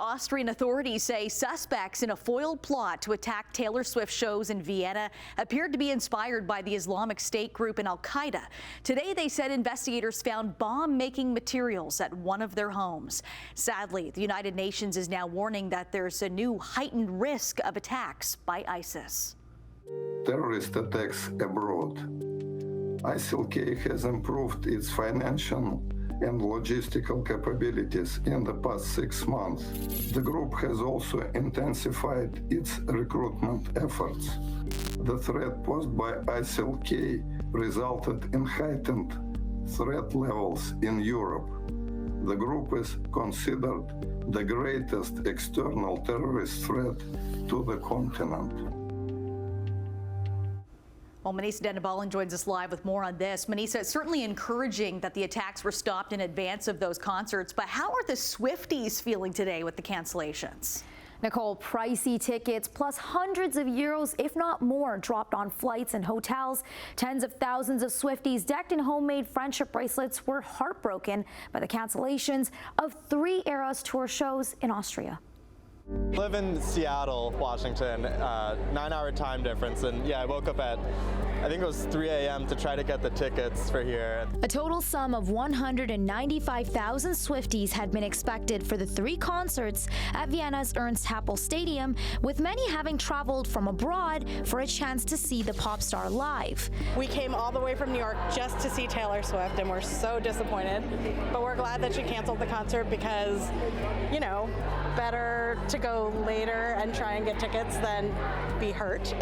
Austrian authorities say suspects in a foiled plot to attack Taylor Swift shows in Vienna appeared to be inspired by the Islamic State group and Al-Qaeda. Today, they said investigators found bomb-making materials at one of their homes. Sadly, the United Nations is now warning that there's a new heightened risk of attacks by ISIS. Terrorist attacks abroad. ISIL-K has improved its financial and logistical capabilities in the past 6 months. The group has also intensified its recruitment efforts. The threat posed by ISIL-K resulted in heightened threat levels in Europe. The group is considered the greatest external terrorist threat to the continent. Well, Manisa Dendabalan joins us live with more on this. Manisa, it's certainly encouraging that the attacks were stopped in advance of those concerts, but how are the Swifties feeling today with the cancellations? Nicole, pricey tickets plus hundreds of euros, if not more, dropped on flights and hotels. Tens of thousands of Swifties decked in homemade friendship bracelets were heartbroken by the cancellations of 3 Eras Tour shows in Austria. I live in Seattle, Washington, 9-hour time difference, and yeah, I woke up at, I think it was 3 a.m. to try to get the tickets for here. A total sum of 195,000 Swifties had been expected for the 3 concerts at Vienna's Ernst Happel Stadium, with many having traveled from abroad for a chance to see the pop star live. We came all the way from New York just to see Taylor Swift, and we're so disappointed, but we're glad that she canceled the concert because, you know, better to go later and try and get tickets than be hurt.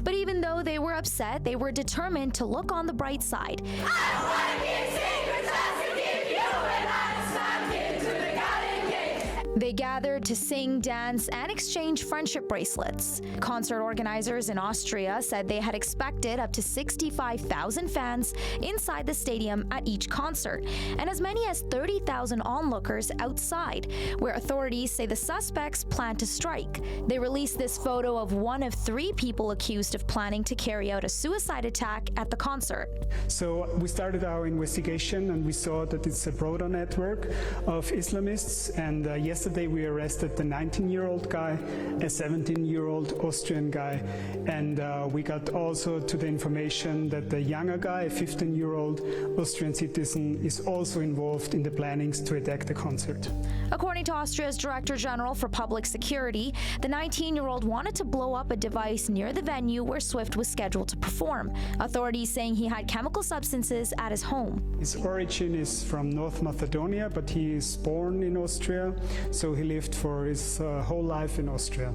But even though they were upset, they were determined to look on the bright side. I don't want to keep secrets, I should give you and I decided to the garden gate. They gathered to sing, dance, and exchange friendship bracelets. Concert organizers in Austria said they had expected up to 65,000 fans inside the stadium at each concert, and as many as 30,000 onlookers outside, where authorities say the suspects plan to strike. They released this photo of one of 3 people accused of planning to carry out a suicide attack at the concert. So we started our investigation and we saw that it's a broader network of Islamists, and yesterday we arrested the 19-year-old guy, a 17-year-old Austrian guy, and we got also to the information that the younger guy, a 15-year-old Austrian citizen, is also involved in the plannings to attack the concert. According to Austria's Director General for Public Security, the 19-year-old wanted to blow up a device near the venue where Swift was scheduled to perform. Authorities saying he had chemical substances at his home. His origin is from North Macedonia, but he is born in Austria, so he lived for his whole life in Austria.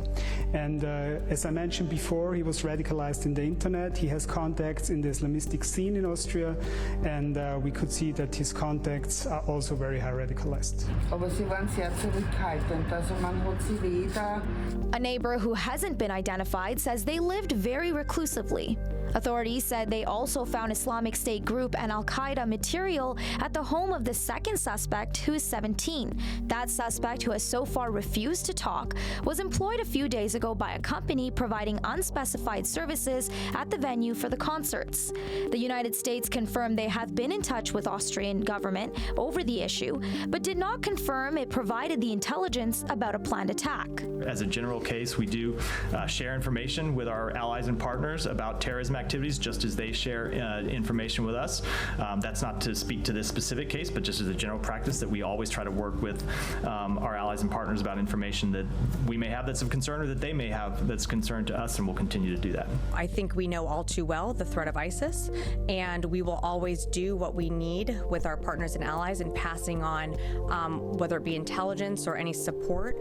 And as I mentioned before, he was radicalized in the internet. He has contacts in the Islamistic scene in Austria, and we could see that his contacts are also very high radicalized. A neighbor who hasn't been identified says they lived very reclusively. Authorities said they also found Islamic State group and Al-Qaeda material at the home of the second suspect, who is 17. That suspect, who has so far refused to talk, was employed a few days ago by a company providing unspecified services at the venue for the concerts. The United States confirmed they have been in touch with Austrian government over the issue, but did not confirm it provided the intelligence about a planned attack. As a general case, we do share information with our allies and partners about terrorism activities, just as they share information with us. That's not to speak to this specific case, but just as a general practice that we always try to work with our allies and partners about information that we may have that's of concern or that they may have that's concern to us, and we'll continue to do that. I think we know all too well the threat of ISIS, and we will always do what we need with our partners and allies in passing on whether it be intelligence or any support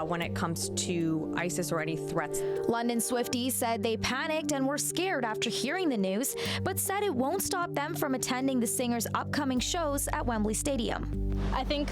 when it comes to ISIS or any threats. London Swifties said they panicked and were scared after hearing the news, but said it won't stop them from attending the singer's upcoming shows at Wembley Stadium. I think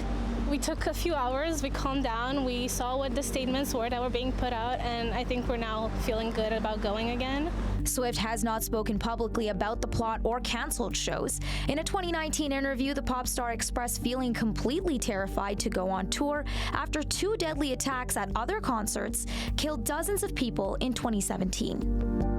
we took a few hours, we calmed down, we saw what the statements were that were being put out, and I think we're now feeling good about going again. Swift has not spoken publicly about the plot or canceled shows. In a 2019 interview, the pop star expressed feeling completely terrified to go on tour after 2 deadly attacks at other concerts killed dozens of people in 2017.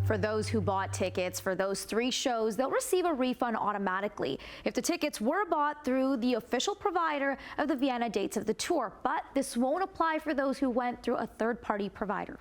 For those who bought tickets for those 3 shows, they'll receive a refund automatically if the tickets were bought through the official provider of the Vienna dates of the tour. But this won't apply for those who went through a third-party provider.